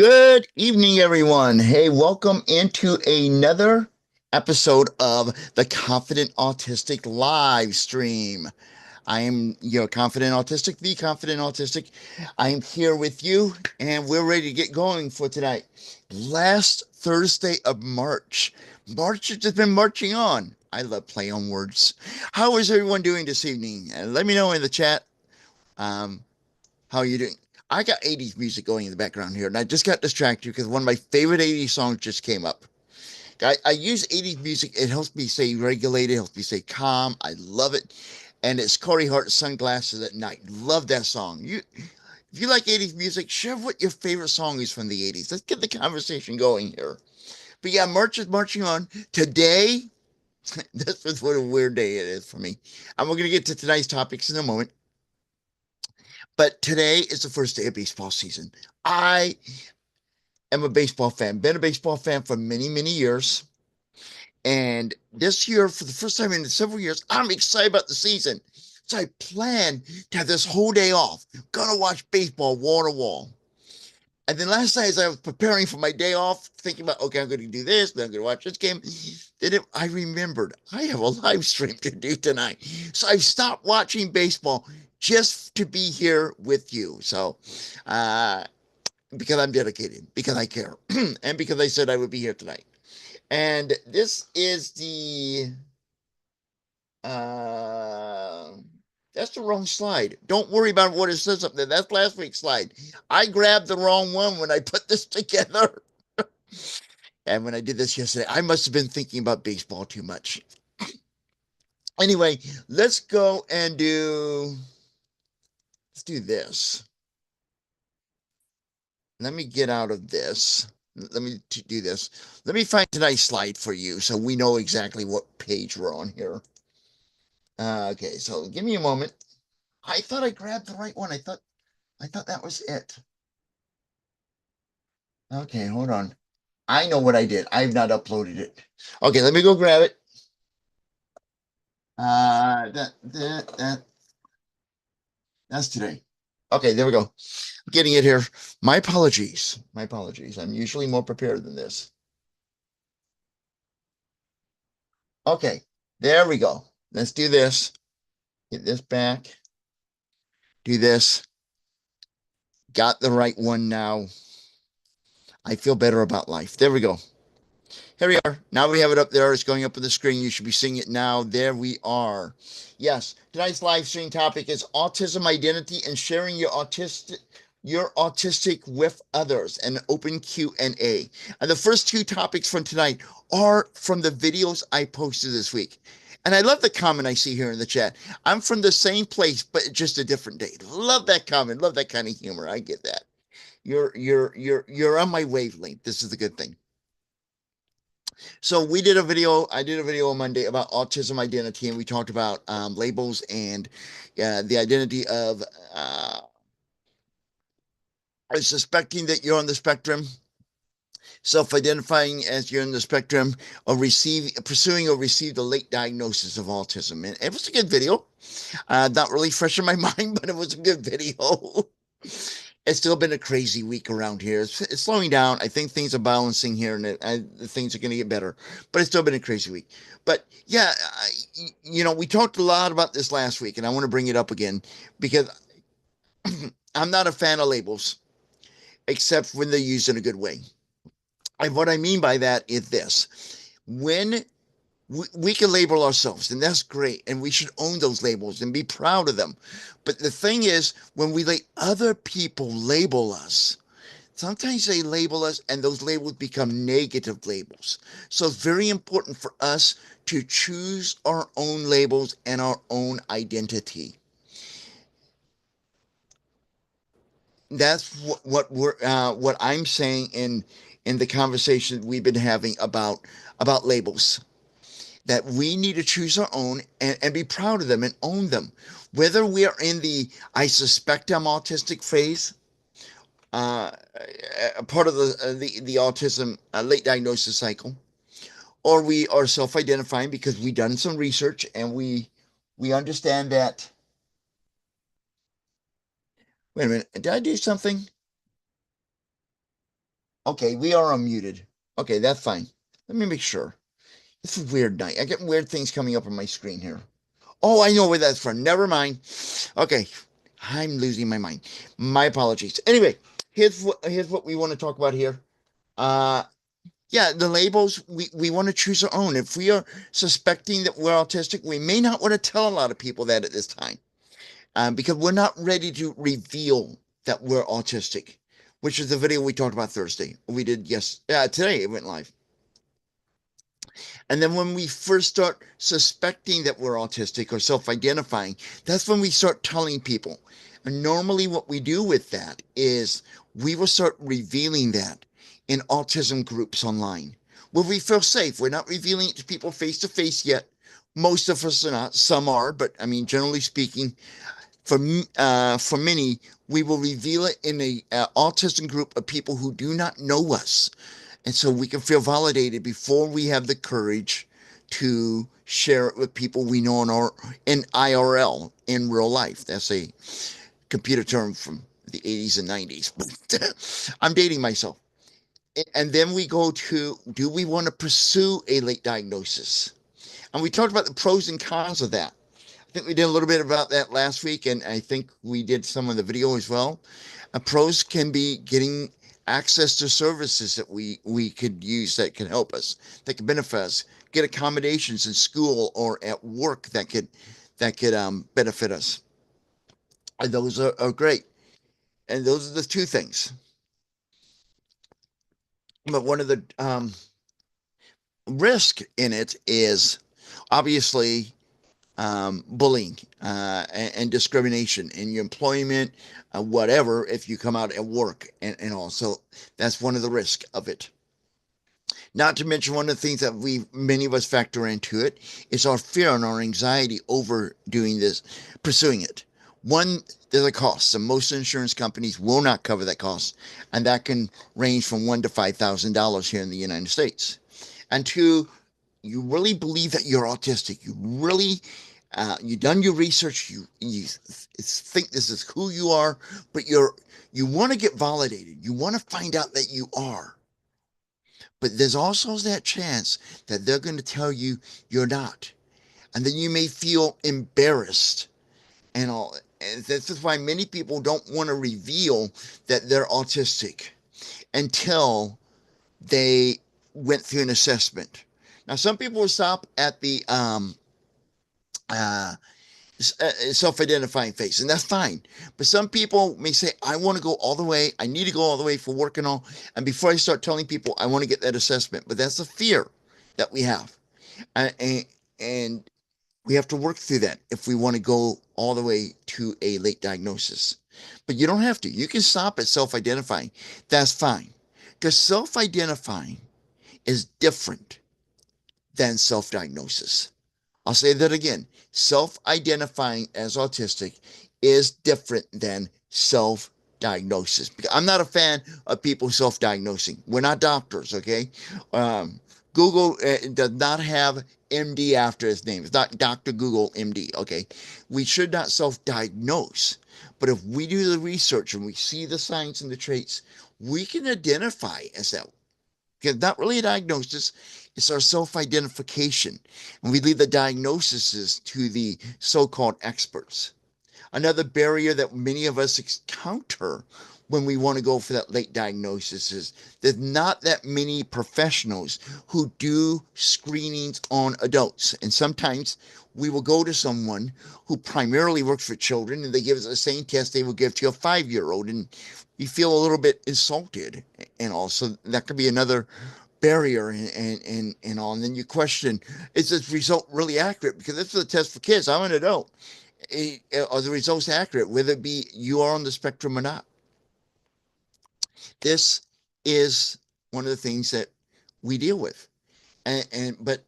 Good evening, everyone. Hey, welcome into another episode of the Confident Autistic live stream. I am your Confident Autistic, the Confident Autistic. I am here with you, and we're ready to get going for tonight. Last Thursday of March. March has just been marching on. I love play on words. How is everyone doing this evening? Let me know in the chat. Um, how are you doing? I got 80s music going in the background here, and I just got distracted because one of my favorite 80s songs just came up. I use 80s music. It helps me stay regulated, helps me stay calm. I love it. And it's Corey Hart's Sunglasses at Night. Love that song. If you like 80s music, share what your favorite song is from the 80s. Let's get the conversation going here. But yeah, March is marching on. Today, this is what a weird day it is for me. And we're going to get to tonight's topics in a moment. But today is the first day of baseball season. I am a baseball fan, been a baseball fan for many, many years. And this year, for the first time in several years, I'm excited about the season. So I plan to have this whole day off. Gonna watch baseball wall to wall. And then last night, as I was preparing for my day off, thinking about, okay, I'm going to do this, then I'm going to watch this game. I remembered I have a live stream to do tonight. So I stopped watching baseball just to be here with you. So, because I'm dedicated, because I care, and because I said I would be here tonight. And this is uh, that's the wrong slide. Don't worry about what it says up there. That's last week's slide. I grabbed the wrong one when I put this together. And when I did this yesterday, I must have been thinking about baseball too much. Anyway, let's go and let's do this. Let me get out of this. Let me do this. Let me find tonight's slide for you so we know exactly what page we're on here. Okay, so give me a moment. I thought I grabbed the right one. I thought that was it. Okay, hold on. I know what I did. I've not uploaded it. Okay, let me go grab it. That's today. Okay, there we go. Getting it here. My apologies. My apologies. I'm usually more prepared than this. Okay, there we go. Let's do this. Get this back. Do this. Got the right one now. I feel better about life. There we go. Here we are. Now we have it up there. It's going up on the screen. You should be seeing it now. There we are. Yes. Tonight's live stream topic is autism identity and sharing your autistic with others, an open Q&A. And the first two topics from tonight are from the videos I posted this week. And I love the comment I see here in the chat. I'm from the same place, but just a different day. Love that comment. Love that kind of humor. I get that. You're on my wavelength. This is the good thing. So we did a video. I did a video on Monday about autism identity, and we talked about labels and the identity of suspecting that you're on the spectrum, self-identifying as you're in the spectrum, or pursuing or received a late diagnosis of autism. And it was a good video. Not really fresh in my mind, but it was a good video. It's still been a crazy week around here. It's slowing down. I think things are balancing here, and things are going to get better. But it's still been a crazy week. But yeah, we talked a lot about this last week, and I want to bring it up again because I'm not a fan of labels, except when they're used in a good way. And what I mean by that is this: when we can label ourselves, and that's great, and we should own those labels and be proud of them. But the thing is, when we let other people label us, sometimes they label us and those labels become negative labels. So it's very important for us to choose our own labels and our own identity. That's what I'm saying in the conversation we've been having about labels, that we need to choose our own and be proud of them and own them. Whether we are in the I suspect I'm autistic phase, a part of the autism late diagnosis cycle, or we are self-identifying because we've done some research and we understand that. Wait a minute, did I do something? Okay, we are unmuted. Okay, that's fine. Let me make sure. It's a weird night. I get weird things coming up on my screen here. Oh, I know where that's from. Never mind. Okay, I'm losing my mind. My apologies. Anyway, here's what we want to talk about here. Uh, yeah, the labels we want to choose our own. If we are suspecting that we're autistic, we may not want to tell a lot of people that at this time, because we're not ready to reveal that we're autistic, which is the video we talked about Thursday. We did today it went live. And then when we first start suspecting that we're autistic or self identifying, that's when we start telling people. And normally, what we do with that is we will start revealing that in autism groups online where we feel safe. We're not revealing it to people face to face yet. Most of us are not. Some are, but I mean, generally speaking, for many, we will reveal it in a autism group of people who do not know us, and so we can feel validated before we have the courage to share it with people we know in IRL, in real life. That's a computer term from the 80s and 90s, but I'm dating myself. And then we go to, do we want to pursue a late diagnosis? And we talked about the pros and cons of that. I think we did a little bit about that last week, and I think we did some of the video as well. Pros can be getting access to services that we could use that can help us, that can benefit us, get accommodations in school or at work that could benefit us. And those are great. And those are the two things. But one of the risk in it is obviously bullying and discrimination in your employment, whatever, if you come out at work and all. So that's one of the risks of it. Not to mention, one of the things that many of us factor into it is our fear and our anxiety over doing this, pursuing it. One, there's a cost, and most insurance companies will not cover that cost, and that can range from $1,000 to $5,000 here in the United States. And two, you really believe that you're autistic. You really you've done your research. You think this is who you are, but you want to get validated. You want to find out that you are. But there's also that chance that they're going to tell you you're not, and then you may feel embarrassed and all. And this is why many people don't want to reveal that they're autistic until they went through an assessment. Now, some people will stop at the uh, self-identifying phase, and that's fine. But some people may say, "I want to go all the way. I need to go all the way for work and all." And before I start telling people, I want to get that assessment. But that's a fear that we have, and we have to work through that if we want to go all the way to a late diagnosis. But you don't have to. You can stop at self-identifying. That's fine, because self-identifying is different than self-diagnosis. I'll say that again. Self identifying as autistic is different than self diagnosis. I'm not a fan of people self diagnosing. We're not doctors, okay? Um, Google does not have MD after his name. It's not Dr. Google MD, okay? We should not self diagnose. But if we do the research and we see the signs and the traits, we can identify as that. Because not really a diagnosis, it's our self-identification. And we leave the diagnoses to the so-called experts. Another barrier that many of us encounter when we want to go for that late diagnosis is there's not that many professionals who do screenings on adults. And sometimes we will go to someone who primarily works for children and they give us the same test they will give to a 5-year-old. And we feel a little bit insulted and all. So that could be another barrier and all. And then you question, is this result really accurate? Because this is a test for kids. I'm an adult. Are the results accurate, whether it be you are on the spectrum or not? This is one of the things that we deal with. But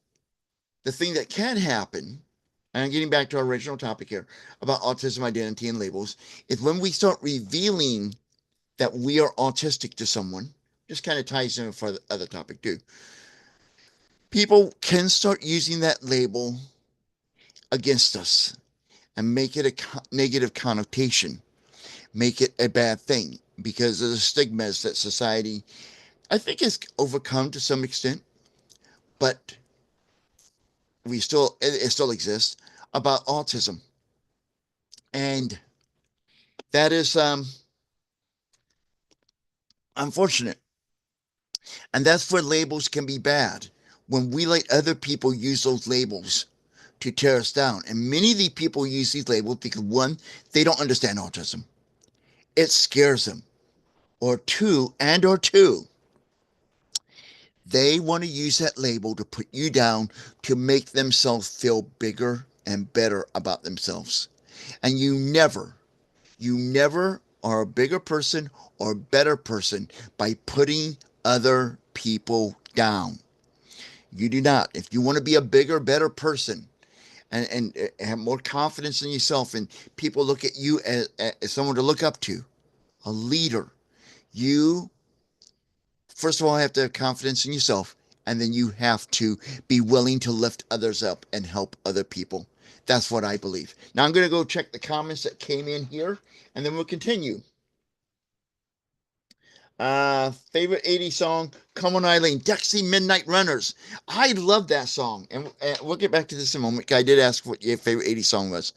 the thing that can happen, and I'm getting back to our original topic here about autism identity and labels, is when we start revealing that we are autistic to someone, just kind of ties in for the other topic too. People can start using that label against us and make it a negative connotation, make it a bad thing because of the stigmas that society I think it's overcome to some extent, but it still exists about autism. And that is unfortunate. And that's where labels can be bad. When we let other people use those labels to tear us down. And many of the people use these labels because one, they don't understand autism. It scares them. Or two, they want to use that label to put you down to make themselves feel bigger and better about themselves. And you never are a bigger person or a better person by putting other people down. You do not. If you want to be a bigger, better person and have more confidence in yourself, and people look at you as someone to look up to, a leader, you first of all have to have confidence in yourself, and then you have to be willing to lift others up and help other people. That's what I believe. Now I'm going to go check the comments that came in here, and then we'll continue. Favorite 80s song, Come On Eileen, Dexy Midnight Runners. I love that song. And we'll get back to this in a moment. I did ask what your favorite 80s song was.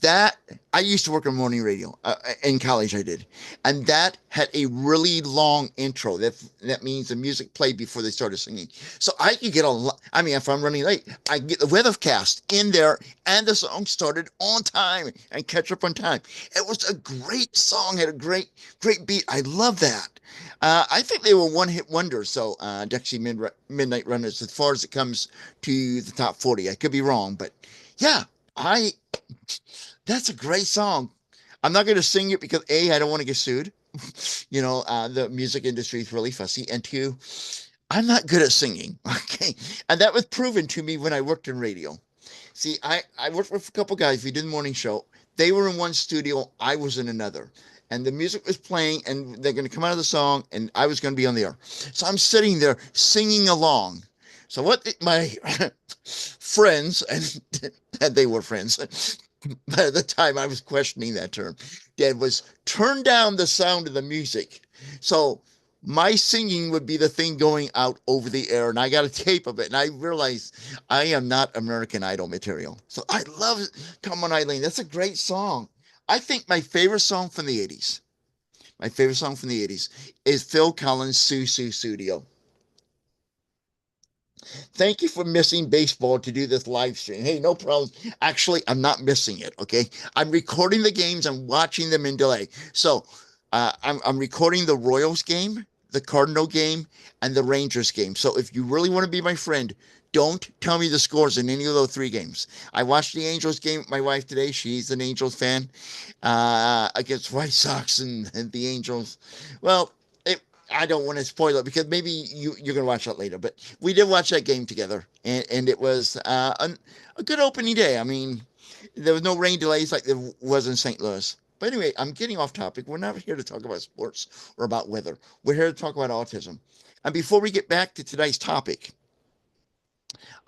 That, I used to work on morning radio. In college, I did. And that had a really long intro. That means the music played before they started singing. So I could get a lot. I mean, if I'm running late, I get the weathercast in there, and the song started on time and catch up on time. It was a great song, had a great, great beat. I love that. I think they were one-hit wonders, so Dexy Midnight Runners, as far as it comes to the top 40. I could be wrong, but yeah, I that's a great song. I'm not going to sing it because A, I don't want to get sued. The music industry is really fussy. And two, I'm not good at singing. Okay. And that was proven to me when I worked in radio. See, I worked with a couple guys. We did the morning show. They were in one studio. I was in another. And the music was playing, and they're going to come out of the song, and I was going to be on the air. So I'm sitting there singing along. So what my friends, and they were friends, by the time I was questioning that term, did was turn down the sound of the music. So my singing would be the thing going out over the air, and I got a tape of it, and I realized I am not American Idol material. So I love Come On Eileen. That's a great song. I think my favorite song from the 80s, my favorite song from the 80s is Phil Collins' Sue Sue Studio. Thank you for missing baseball to do this live stream. Hey, no problem. Actually, I'm not missing it. Okay. I'm recording the games. I'm watching them in delay. So I'm recording the Royals game, the Cardinal game, and the Rangers game. So if you really want to be my friend, don't tell me the scores in any of those three games. I watched the Angels game with my wife today. She's an Angels fan against White Sox and the Angels. Well, I don't want to spoil it because maybe you're going to watch that later. But we did watch that game together, and it was a good opening day. I mean, there was no rain delays like there was in St. Louis. But anyway, I'm getting off topic. We're not here to talk about sports or about weather. We're here to talk about autism. And before we get back to today's topic,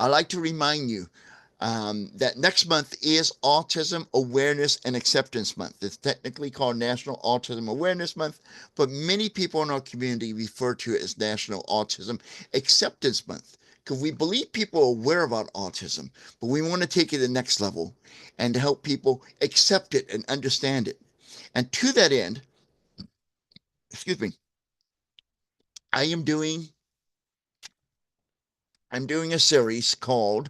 I'd like to remind you that next month is Autism Awareness and Acceptance Month. It's technically called National Autism Awareness Month, but many people in our community refer to it as National Autism Acceptance Month because we believe people are aware about autism, but we want to take it to the next level and help people accept it and understand it. And to that end, excuse me, I am doing I'm doing a series called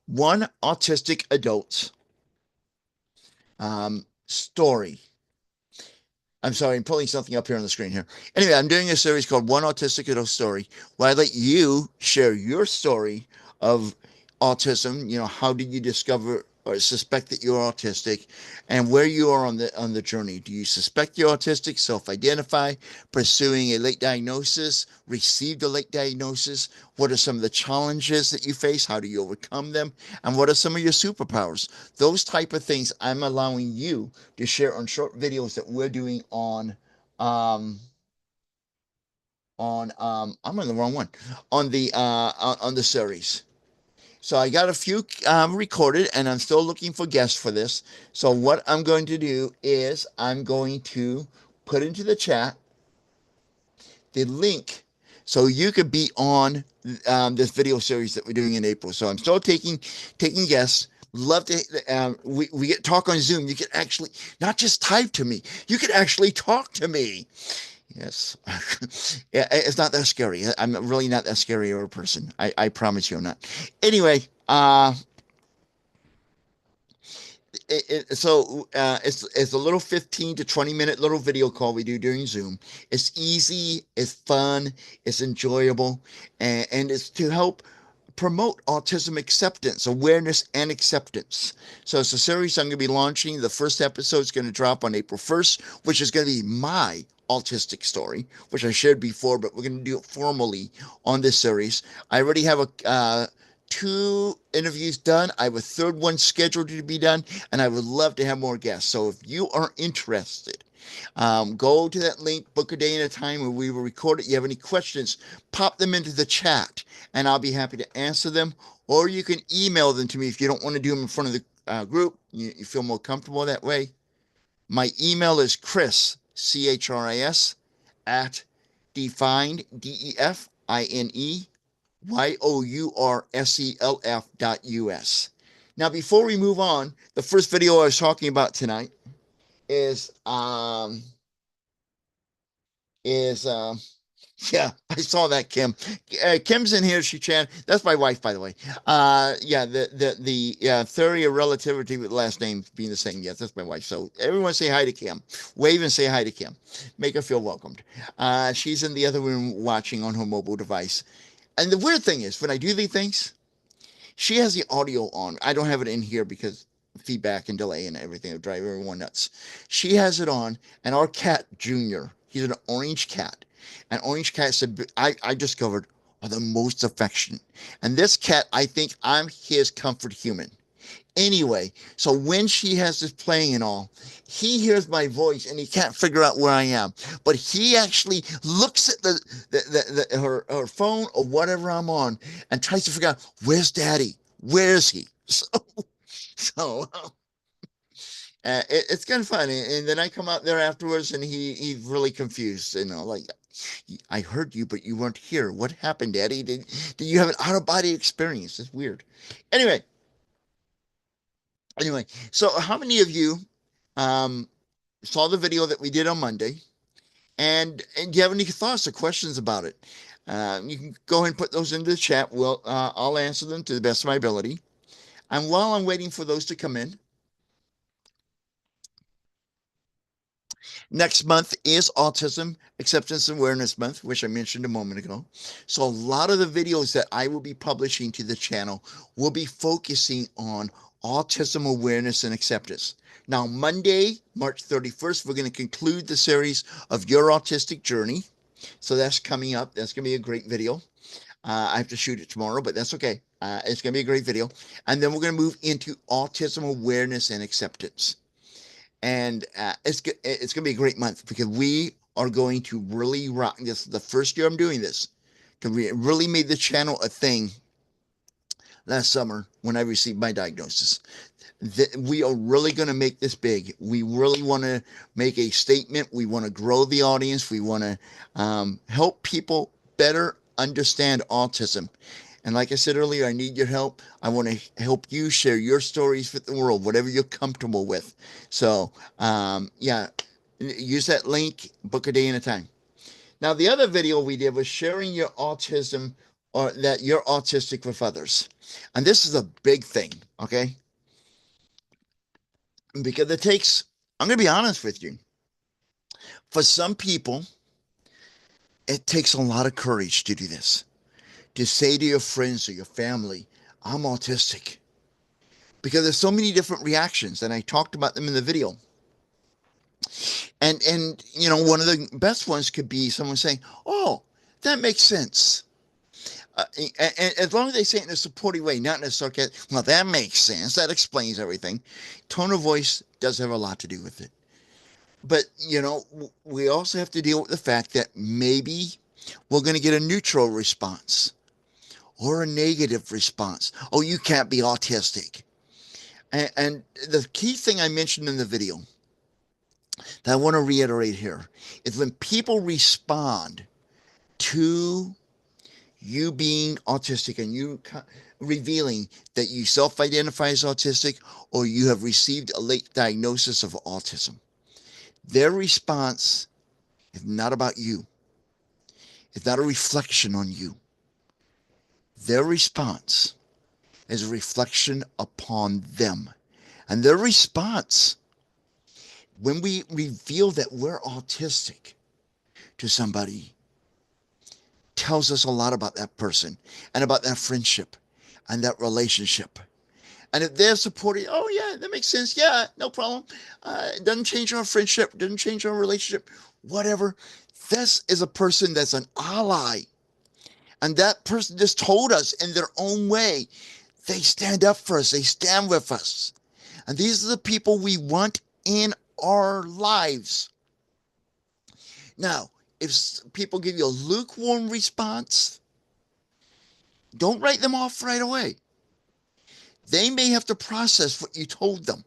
One Autistic Adult's Story. I'm sorry, I'm pulling something up here on the screen here. Anyway, I'm doing a series called One Autistic Adult Story, where I let you share your story of autism. How did you discover or suspect that you're autistic, and where you are on the journey? Do you suspect you're autistic? Self-identify, pursuing a late diagnosis, received a late diagnosis? What are some of the challenges that you face? How do you overcome them? And what are some of your superpowers? Those type of things I'm allowing you to share on short videos that we're doing um I'm on the wrong one, on the series. So I got a few recorded, and I'm still looking for guests for this. So what I'm going to do is I'm going to put into the chat the link so you could be on this video series that we're doing in April. So I'm still taking guests. Love to. We get talk on Zoom. You can actually not just type to me. You can actually talk to me. Yes. Yeah, it's not that scary. I'm really not that scary of a person. I promise you I'm not. Anyway, it's a little 15 to 20-minute little video call we do during Zoom. It's easy, it's fun, it's enjoyable, and it's to help promote autism acceptance, awareness, and acceptance. So it's a series I'm going to be launching. The first episode is going to drop on April 1st, which is going to be my autistic story, which I shared before, but we're going to do it formally on this series. I already have two interviews done. I have a third one scheduled to be done, and I would love to have more guests. So if you are interested, go to that link, book a day and a time where we will record it. You have any questions, pop them into the chat, and I'll be happy to answer them. Or you can email them to me if you don't want to do them in front of the group. You feel more comfortable that way. My email is Chris, Chris, at defined, DEFINE, Now, before we move on, the first video I was talking about tonight is is yeah, I saw that, Kim. Kim's in here. She chatted. That's my wife, by the way. Yeah, the theory of relativity with last names being the same. Yes, that's my wife. So everyone say hi to Kim. Wave and say hi to Kim. Make her feel welcomed. She's in the other room watching on her mobile device. And the weird thing is, when I do these things, she has the audio on. I don't have it in here because feedback and delay and everything will drive everyone nuts. She has it on, and our cat, Junior, he's an orange cat. And orange cats, I discovered, are the most affectionate. And this cat, I think I'm his comfort human. Anyway, so when she has this playing and all, he hears my voice and he can't figure out where I am. But he actually looks at her phone or whatever I'm on and tries to figure out, where's Daddy? Where is he? It's kind of funny. And then I come out there afterwards and he's really confused, like, I heard you, but you weren't here. What happened, Daddy? Did you have an out of body experience? It's weird. Anyway, anyway, so how many of you um, saw the video that we did on Monday? And do you have any thoughts or questions about it? You can go ahead and put those into the chat. I'll answer them to the best of my ability. And while I'm waiting for those to come in, next month is Autism Acceptance and Awareness Month, which I mentioned a moment ago. So a lot of the videos that I will be publishing to the channel will be focusing on autism awareness and acceptance. Now, Monday, March 31st, we're going to conclude the series of Your Autistic Journey. So that's coming up. That's going to be a great video. I have to shoot it tomorrow, but that's okay. It's going to be a great video. And then we're going to move into autism awareness and acceptance. And it's going to be a great month because we are going to really rock. This is the first year I'm doing this. Because we really made the channel a thing last summer when I received my diagnosis. We are really going to make this big. We really want to make a statement. We want to grow the audience. We want to help people better understand autism. And like I said earlier, I need your help. I want to help you share your stories with the world, whatever you're comfortable with. So, yeah, use that link, book a day and a time. Now, the other video we did was sharing your autism or that you're autistic with others. And this is a big thing, okay? Because I'm going to be honest with you. For some people, it takes a lot of courage to do this. To say to your friends or your family, I'm autistic. Because there's so many different reactions, and I talked about them in the video. And one of the best ones could be someone saying, "Oh, that makes sense." And as long as they say it in a supportive way, not in a sarcastic, well, that makes sense. That explains everything. Tone of voice does have a lot to do with it. But, we also have to deal with the fact that maybe we're going to get a neutral response or a negative response. Oh, you can't be autistic. And the key thing I mentioned in the video that I want to reiterate here is when people respond to you being autistic and you revealing that you self-identify as autistic or you have received a late diagnosis of autism. Their response is not about you. It's not a reflection on you. Their response is a reflection upon them. And their response, when we reveal that we're autistic to somebody, tells us a lot about that person and about that friendship and that relationship. And if they're supporting, oh yeah, that makes sense. Yeah, no problem. It doesn't change our friendship, doesn't change our relationship, whatever. This is a person that's an ally. And that person just told us in their own way, they stand up for us, they stand with us. And these are the people we want in our lives. Now, if people give you a lukewarm response, don't write them off right away. They may have to process what you told them.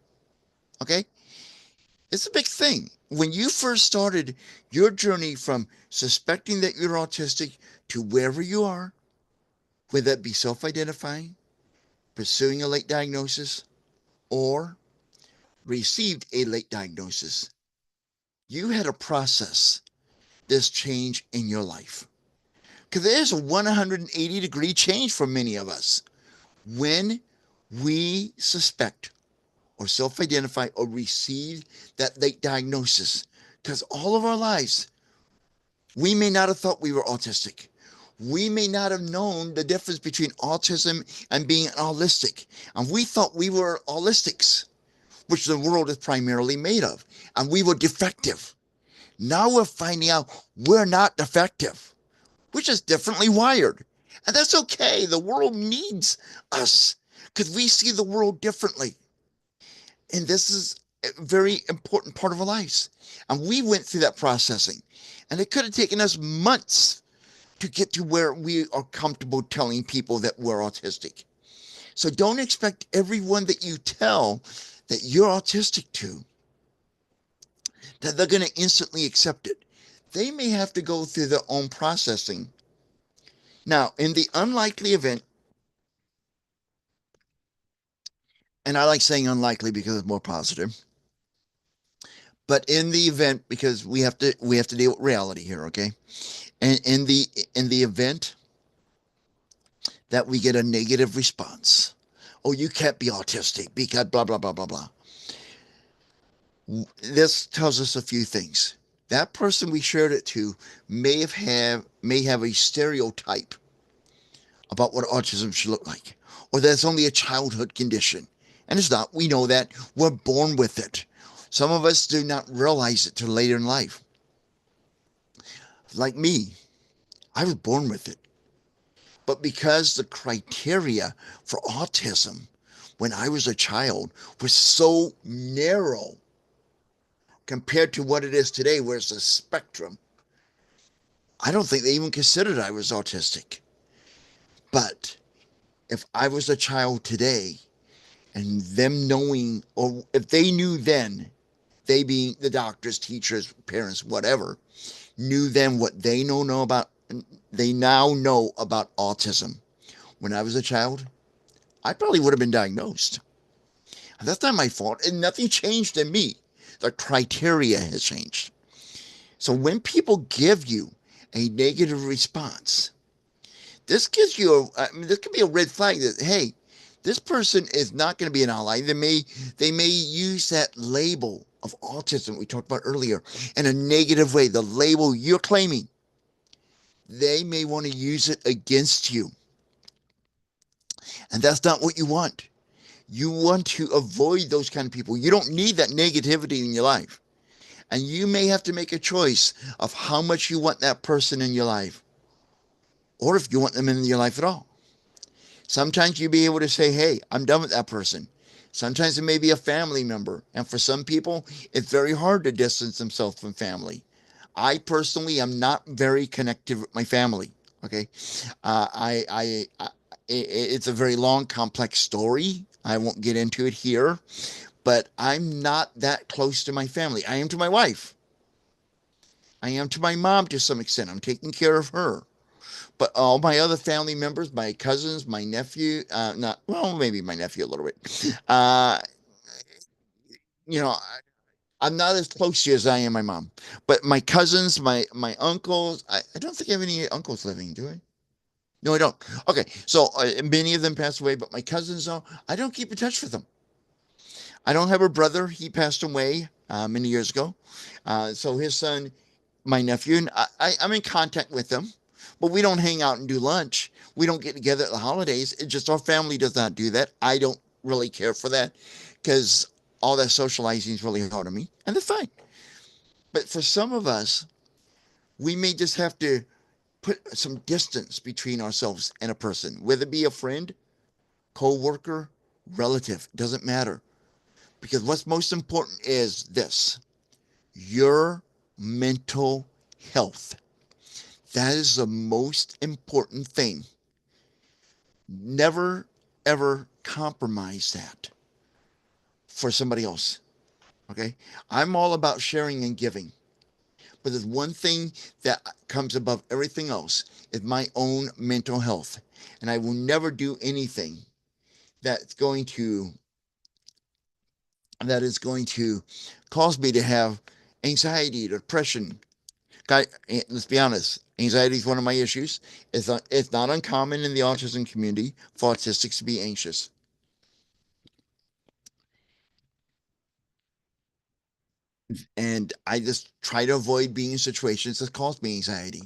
Okay? It's a big thing. When you first started your journey from suspecting that you're autistic to wherever you are, whether that be self-identifying, pursuing a late diagnosis, or received a late diagnosis, you had to process this change in your life. Because there's a 180-degree change for many of us when we suspect or self-identify or receive that late diagnosis. Because all of our lives, we may not have thought we were autistic. We may not have known the difference between autism and being autistic. And we thought we were autistics, which the world is primarily made of. And we were defective. Now we're finding out we're not defective. We're just differently wired. And that's okay. The world needs us because we see the world differently. And this is a very important part of our lives. And we went through that processing. And it could have taken us months to get to where we are comfortable telling people that we're autistic. So don't expect everyone that you tell that you're autistic to, that they're going to instantly accept it. They may have to go through their own processing. Now, in the unlikely event, and I like saying unlikely because it's more positive, but in the event, because we have to deal with reality here, okay? And in the event that we get a negative response, oh, you can't be autistic because blah blah blah blah blah. This tells us a few things. That person we shared it to may have a stereotype about what autism should look like, or that it's only a childhood condition. And it's not. We know that. We're born with it. Some of us do not realize it till later in life. Like me, I was born with it. But because the criteria for autism when I was a child was so narrow compared to what it is today, where it's a spectrum, I don't think they even considered I was autistic. But if I was a child today and them knowing, or if they knew then, they being the doctors, teachers, parents, whatever, knew then what they now know about autism. When I was a child, I probably would have been diagnosed. That's not my fault. And nothing changed in me. The criteria has changed. So when people give you a negative response, this gives you this could be a red flag that, hey, this person is not going to be an ally. They may use that label of autism we talked about earlier in a negative way. The label you're claiming, they may want to use it against you. And that's not what you want. You want to avoid those kind of people. You don't need that negativity in your life. And you may have to make a choice of how much you want that person in your life, or if you want them in your life at all. Sometimes you'll be able to say, hey, I'm done with that person. Sometimes it may be a family member. And for some people, it's very hard to distance themselves from family. I personally am not very connected with my family. Okay. It's a very long, complex story. I won't get into it here, but I'm not that close to my family. I am to my wife. I am to my mom to some extent. I'm taking care of her. But all my other family members, my cousins, my nephew, not, well, maybe my nephew a little bit. You know, I'm not as close to you as I am my mom. But my cousins, my uncles, I don't think I have any uncles living, do I? No, I don't. Okay, so many of them passed away, but my cousins, I don't keep in touch with them. I don't have a brother. He passed away many years ago. So his son, my nephew, and I'm in contact with them, but we don't hang out and do lunch. We don't get together at the holidays. It just our family does not do that. I don't really care for that because all that socializing is really hard on me, and that's fine. But for some of us, we may just have to put some distance between ourselves and a person, whether it be a friend, co-worker, relative, doesn't matter. Because what's most important is this: your mental health. That is the most important thing. Never, ever compromise that for somebody else. Okay. I'm all about sharing and giving. But there's one thing that comes above everything else is my own mental health. And I will never do anything that's going to that is going to cause me to have anxiety, depression. Let's be honest. Anxiety is one of my issues. It's not uncommon in the autism community for autistics to be anxious. And I just try to avoid being in situations that cause me anxiety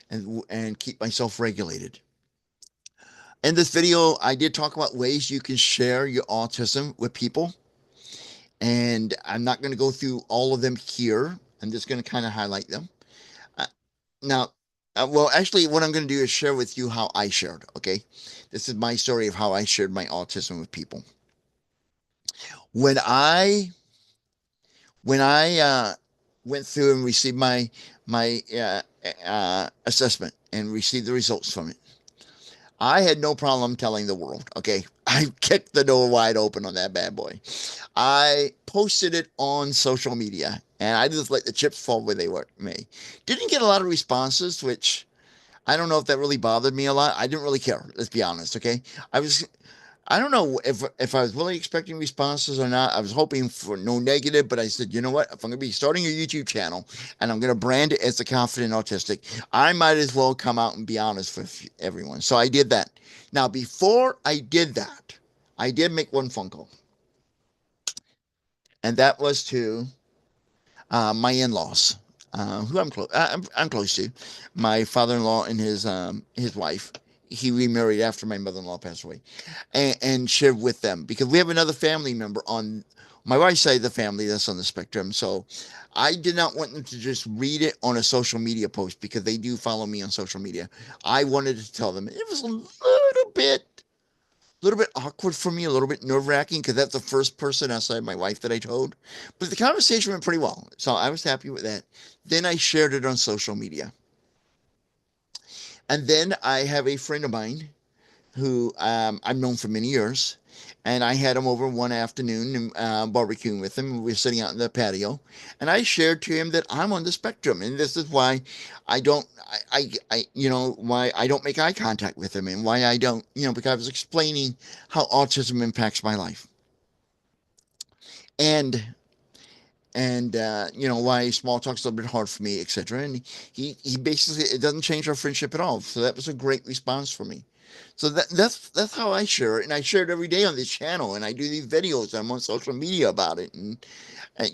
and keep myself regulated. In this video, I did talk about ways you can share your autism with people. And I'm not going to go through all of them here. I'm just going to kind of highlight them. Uh, now, well, actually, what I'm going to do is share with you how I shared. Okay. This is my story of how I shared my autism with people. When I when I went through and received my assessment and received the results from it, I had no problem telling the world. Okay, I kicked the door wide open on that bad boy. I posted it on social media, and I just let the chips fall where they were. Me didn't get a lot of responses, which I don't know if that really bothered me a lot. I didn't really care. Let's be honest. Okay, I was I don't know if I was really expecting responses or not. I was hoping for no negative, but I said, you know what? If I'm going to be starting a YouTube channel and I'm going to brand it as the Confident Autistic, I might as well come out and be honest with everyone. So I did that. Now, before I did that, I did make one phone call, and that was to my in-laws, who I'm close to, my father-in-law and his wife. He remarried after my mother-in-law passed away, and shared with them because we have another family member on my wife's side of the family that's on the spectrum. So I did not want them to just read it on a social media post because they do follow me on social media. I wanted to tell them it was a little bit awkward for me, a little bit nerve wracking because that's the first person outside my wife that I told. But the conversation went pretty well. So I was happy with that. Then I shared it on social media. And then I have a friend of mine who I've known for many years. And I had him over one afternoon and barbecuing with him. We were sitting out in the patio, and I shared to him that I'm on the spectrum, and this is why I don't, why I don't make eye contact with him, and why I don't, because I was explaining how autism impacts my life, and why small talk's a little bit hard for me, etc. And he basically it doesn't change our friendship at all. So that was a great response for me. So that's how I share it, and I share it every day on this channel, and I do these videos. I'm on social media about it, and I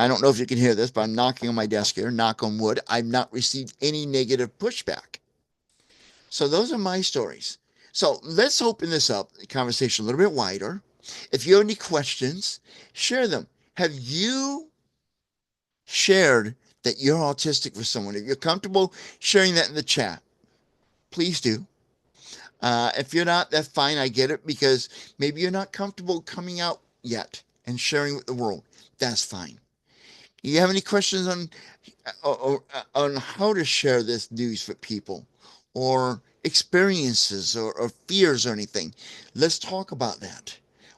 don't know if you can hear this, but I'm knocking on my desk here. Knock on wood. I've not received any negative pushback. So those are my stories. So let's open this up, the conversation a little bit wider. If you have any questions, share them. Have you shared that you're autistic with someone? If you're comfortable sharing that in the chat, please do. If you're not, that's fine. I get it because maybe you're not comfortable coming out yet and sharing with the world. That's fine. You have any questions on how to share this news with people, or experiences, or fears, or anything? Let's talk about that.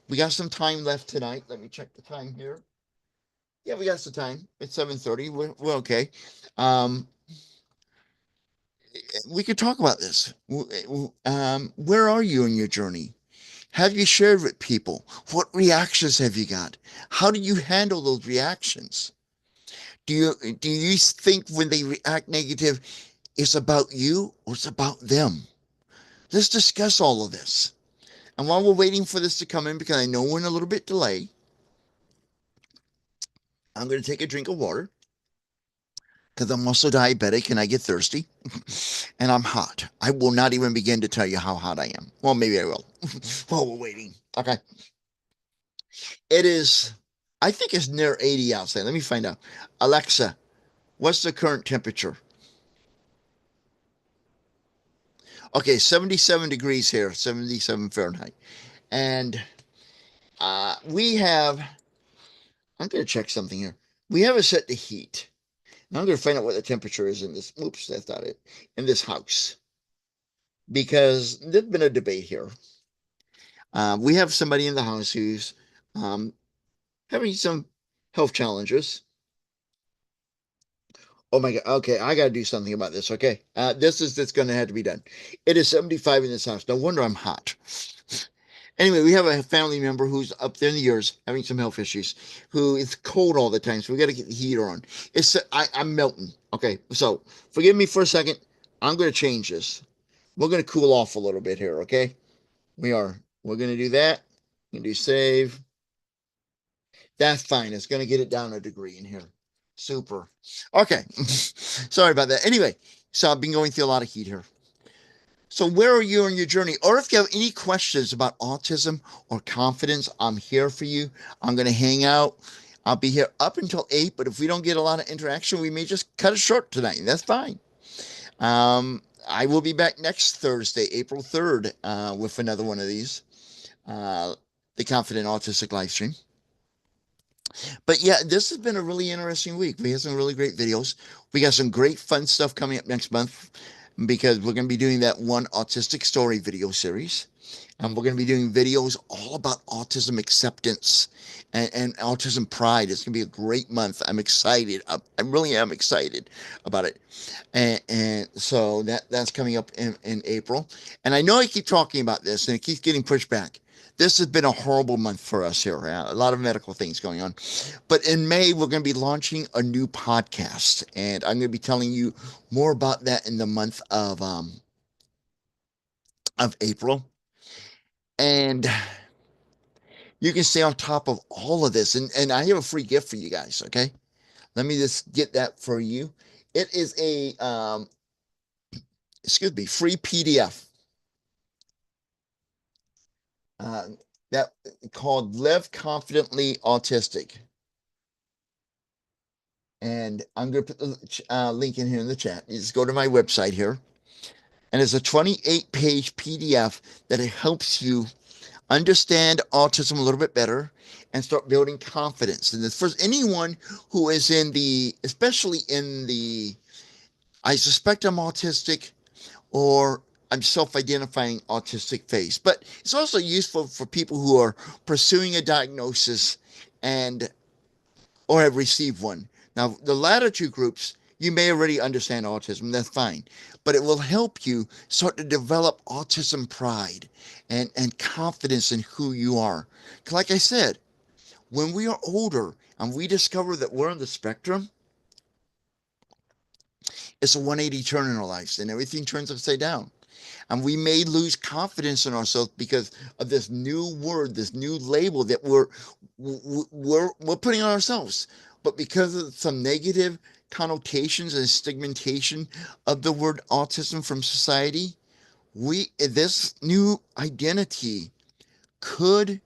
We got some time left tonight. Let me check the time here. Yeah, we got some time. It's 7:30. We're okay. Um, we could talk about this. Where are you in your journey? Have you shared with people? What reactions have you got? How do you handle those reactions? Do you think when they react negative, it's about you or it's about them? Let's discuss all of this. And while we're waiting for this to come in, because I know we're in a little bit delay, I'm going to take a drink of water because I'm also diabetic and I get thirsty and I'm hot. I will not even begin to tell you how hot I am. Well, maybe I will while we're waiting. Okay. It is, I think it's near 80 outside. Let me find out. Alexa, what's the current temperature? Okay, 77 degrees here, 77 Fahrenheit. And we have, I'm going to check something here. We have it set to heat. Now I'm going to find out what the temperature is in this. Oops, that's not it. In this house. Because there's been a debate here. We have somebody in the house who's um, having some health challenges. Oh my God. Okay, I got to do something about this. Okay. That's going to have to be done. It is 75 in this house. No wonder I'm hot. Anyway, we have a family member who's up there in the years having some health issues, who is cold all the time. So we got to get the heater on. I'm melting. Okay. So forgive me for a second. I'm going to change this. We're going to cool off a little bit here. Okay. We're going to do that. We're going to do save. That's fine. It's going to get it down a degree in here. Super. Okay. Sorry about that. Anyway, so I've been going through a lot of heat here. So where are you on your journey? Or if you have any questions about autism or confidence, I'm here for you. I'm going to hang out. I'll be here up until 8, but if we don't get a lot of interaction, we may just cut it short tonight, and that's fine. I will be back next Thursday, April 3rd, with another one of these, the Confident Autistic live stream. But yeah, this has been a really interesting week. We have some really great videos. We got some great fun stuff coming up next month because we're going to be doing that one autistic story video series. And we're going to be doing videos all about autism acceptance and autism pride. It's going to be a great month. I'm excited. I really am excited about it. And so that's coming up in April. And I know I keep talking about this and it keeps getting pushed back. This has been a horrible month for us here. A lot of medical things going on. But in May, we're going to be launching a new podcast. And I'm going to be telling you more about that in the month of April. And you can stay on top of all of this. And I have a free gift for you guys. Okay. Let me just get that for you. It is a, free PDF uh, that called Live Confidently Autistic. And I'm going to put the link in here in the chat. You just go to my website here. And it's a 28-page PDF that helps you understand autism a little bit better and start building confidence. And for anyone who is especially in the, I suspect I'm autistic or I'm self-identifying autistic phase, but it's also useful for people who are pursuing a diagnosis and or have received one. Now, the latter two groups, you may already understand autism, that's fine, but it will help you start to develop autism pride and confidence in who you are. Like I said, when we are older and we discover that we're on the spectrum, it's a 180 turn in our lives and everything turns upside down. And we may lose confidence in ourselves because of this new word, this new label that we're putting on ourselves. But because of some negative connotations and stigmatization of the word autism from society, this new identity could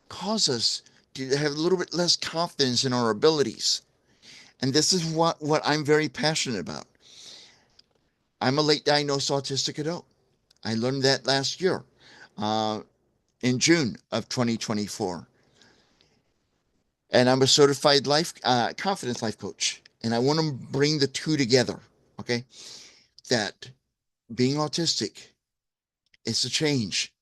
cause us to have a little bit less confidence in our abilities. And this is what I'm very passionate about. I'm a late diagnosed autistic adult. I learned that last year uh, in June of 2024. And I'm a certified confidence life coach. And I want to bring the two together. Okay. That being autistic, it's a change.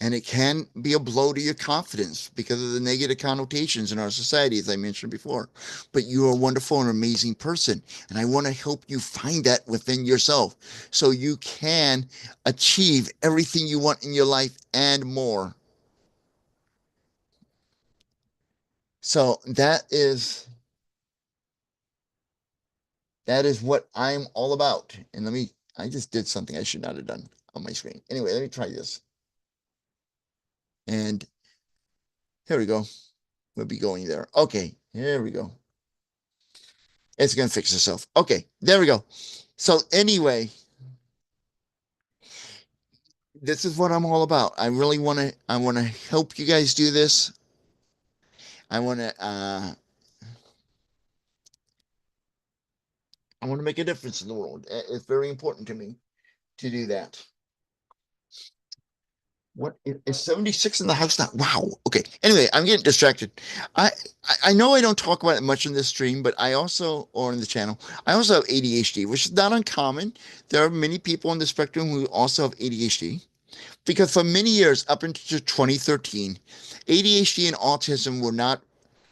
And it can be a blow to your confidence because of the negative connotations in our society, as I mentioned before. But you are a wonderful and amazing person. And I want to help you find that within yourself so you can achieve everything you want in your life and more. So that is what I'm all about. And I just did something I should not have done on my screen. Anyway, let me try this. And here we go. We'll be going there. Okay, here we go. It's going to fix itself. Okay, there we go. So anyway, this is what I'm all about. I want to help you guys do this. I want to I want to make a difference in the world. It's very important to me to do that. What is 76 in the house now? Wow. Okay. Anyway, I'm getting distracted. I I know I don't talk about it much in this stream, but I also or in the channel, I also have ADHD, which is not uncommon. There are many people on the spectrum who also have ADHD because for many years up into 2013, ADHD and autism were not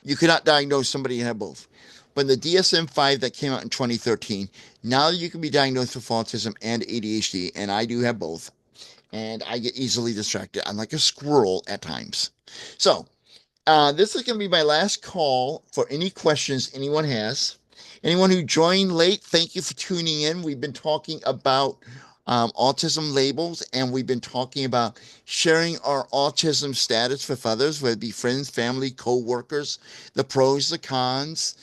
you could not diagnose somebody who had both. But the DSM-5 that came out in 2013, now you can be diagnosed with autism and ADHD, and I do have both and I get easily distracted. I'm like a squirrel at times. So, this is going to be my last call for any questions anyone has. Anyone who joined late, thank you for tuning in. We've been talking about autism labels, and we've been talking about sharing our autism status with others, whether it be friends, family, co-workers, the pros, the cons,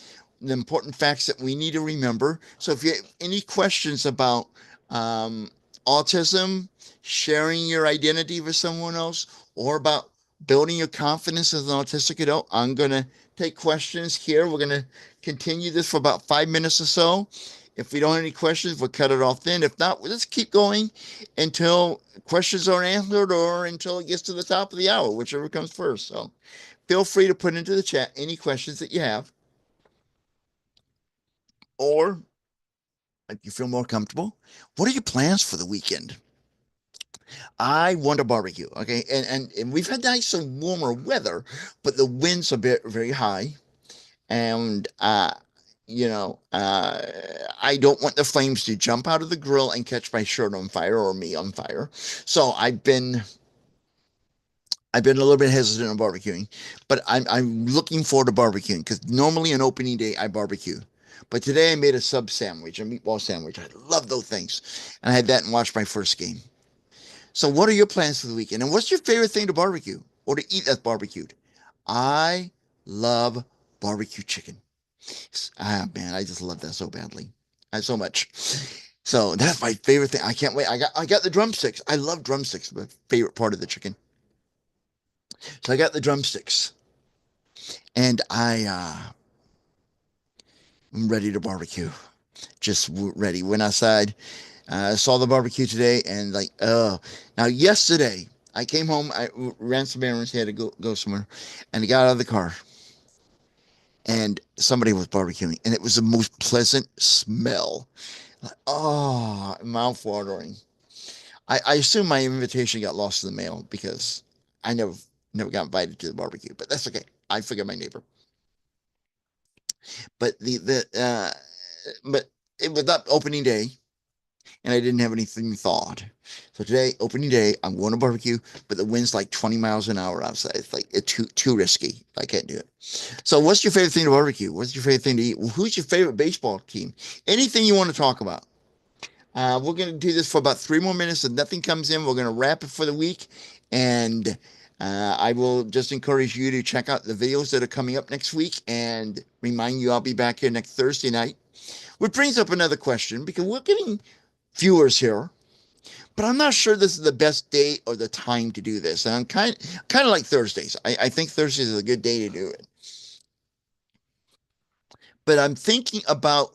the important facts that we need to remember. So if you have any questions about um, autism, sharing your identity with someone else, or about building your confidence as an autistic adult, I'm going to take questions here. We're going to continue this for about 5 minutes or so. If we don't have any questions, we'll cut it off then. If not, we'll just keep going until questions are answered or until it gets to the top of the hour, whichever comes first. So feel free to put into the chat any questions that you have, or if you feel more comfortable, what are your plans for the weekend? I want a barbecue. Okay. And we've had nice and warmer weather, but the winds are very high. And, I don't want the flames to jump out of the grill and catch my shirt on fire or me on fire. So I've been a little bit hesitant on barbecuing, but I'm looking forward to barbecuing because normally on opening day I barbecue. But today I made a sub sandwich, a meatball sandwich. I love those things. And I had that and watched my first game. So, what are your plans for the weekend? And what's your favorite thing to barbecue or to eat that's barbecued? I love barbecue chicken. Ah, man, I just love that so badly. So much. So that's my favorite thing. I can't wait. I got the drumsticks. I love drumsticks, my favorite part of the chicken. So I got the drumsticks, and I'm ready to barbecue. Just ready. Went outside. Saw the barbecue today, and like, oh. Now yesterday I came home. I ran some errands. Had to go somewhere, and I got out of the car, and somebody was barbecuing, and it was the most pleasant smell. Like, oh, mouth watering. I assume my invitation got lost in the mail because I never got invited to the barbecue, but that's okay. I forget my neighbor. But but it was up opening day, and I didn't have anything thawed. So today, opening day, I'm going to barbecue, but the wind's like 20 miles an hour outside. It's like it's too risky. I can't do it. So, what's your favorite thing to barbecue? What's your favorite thing to eat? Who's your favorite baseball team? Anything you want to talk about? We're going to do this for about 3 more minutes. If nothing comes in, we're going to wrap it for the week. And I will just encourage you to check out the videos that are coming up next week and remind you I'll be back here next Thursday night. Which brings up another question because we're getting viewers here, but I'm not sure this is the best day or the time to do this. And I'm kind of like Thursdays. I think Thursdays is a good day to do it. But I'm thinking about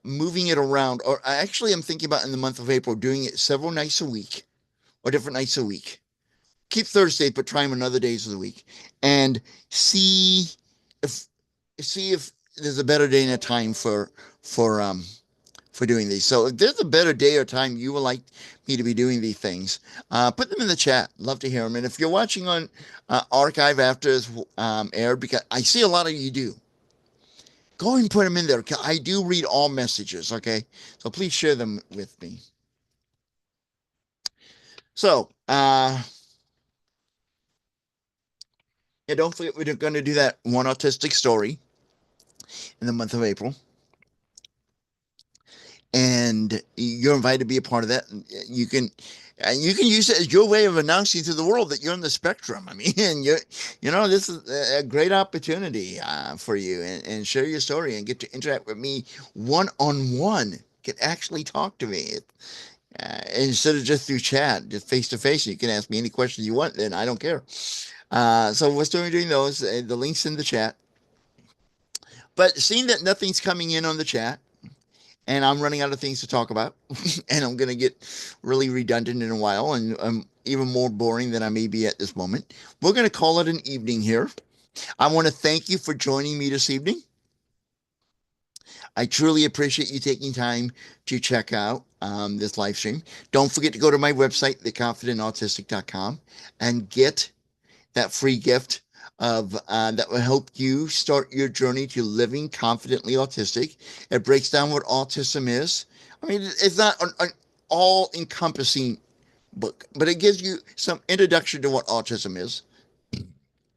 moving it around, or actually, I'm thinking about in the month of April doing it several nights a week or different nights a week. Keep Thursday, but try them on other days of the week, and see if see if there's a better day and a time for for doing these. So if there's a better day or time you would like me to be doing these things, put them in the chat. Love to hear them. And if you're watching on archive after it's aired, because I see a lot of you do, go ahead and put them in there. I do read all messages, okay? So please share them with me. So, yeah, don't forget we're going to do that one autistic story in the month of April. And you're invited to be a part of that. You can use it as your way of announcing to the world that you're on the spectrum. I mean, and this is a great opportunity for you, and share your story and get to interact with me one-on-one. Can actually talk to me instead of just through chat, just face to face. You can ask me any question you want, and I don't care. So we're still doing those. The links in the chat. But seeing that nothing's coming in on the chat, and I'm running out of things to talk about, and I'm going to get really redundant in a while, and even more boring than I may be at this moment, we're going to call it an evening here. I want to thank you for joining me this evening. I truly appreciate you taking time to check out this live stream. Don't forget to go to my website, theconfidentautistic.com, and get that free gift of that will help you start your journey to living confidently autistic. It breaks down what autism is. I mean, it's not an all-encompassing book, but it gives you some introduction to what autism is.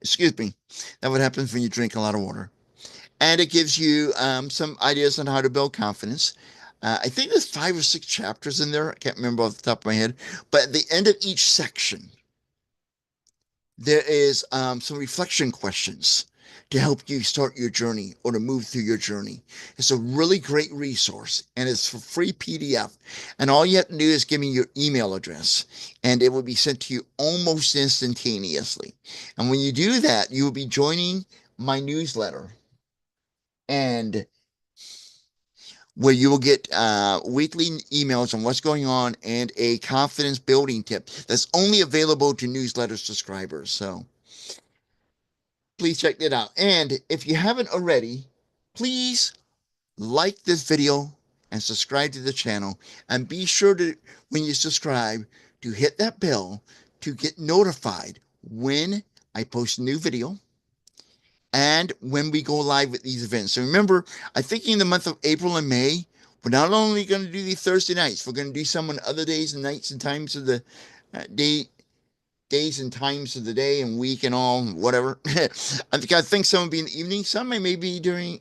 Excuse me. That what happens when you drink a lot of water. And it gives you some ideas on how to build confidence. I think there's 5 or 6 chapters in there. I can't remember off the top of my head. But at the end of each section, there is some reflection questions to help you start your journey or to move through your journey. It's a really great resource, and it's for free PDF. And all you have to do is give me your email address, and it will be sent to you almost instantaneously. And when you do that, you will be joining my newsletter, and where you will get weekly emails on what's going on and a confidence building tip that's only available to newsletter subscribers. So please check that out. And if you haven't already, please like this video and subscribe to the channel. And be sure to, when you subscribe, to hit that bell to get notified when I post a new video and when we go live with these events. So remember, I think in the month of April and May, we're not only going to do these Thursday nights, we're going to do some on other days and nights and times of the days and times of the day and week and all, whatever. I think some will be in the evening, some may be during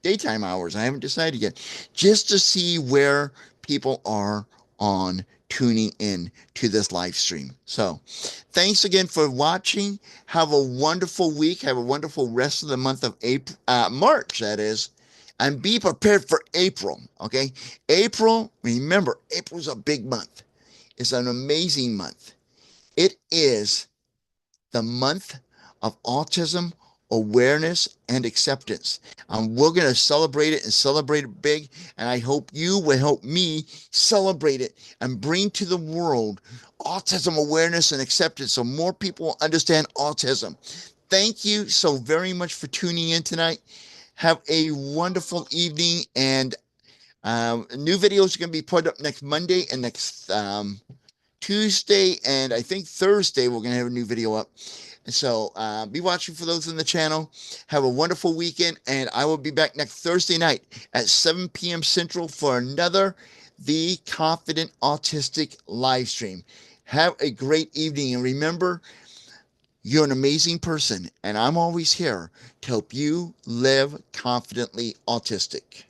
daytime hours. I haven't decided yet, just to see where people are on tuning in to this live stream. So thanks again for watching. Have a wonderful week. Have a wonderful rest of the month of April, March, that is. And be prepared for April, okay? April, remember, April's a big month. It's an amazing month. It is the month of autism awareness and acceptance. We're going to celebrate it and celebrate it big. And I hope you will help me celebrate it and bring to the world autism awareness and acceptance so more people will understand autism. Thank you so very much for tuning in tonight. Have a wonderful evening. And new videos are going to be put up next Monday and next Tuesday, and I think Thursday we're going to have a new video up. So be watching for those in the channel. Have a wonderful weekend, and I will be back next Thursday night at 7 p.m. Central for another The Confident Autistic live stream. Have a great evening, and remember, you're an amazing person, and I'm always here to help you live confidently autistic.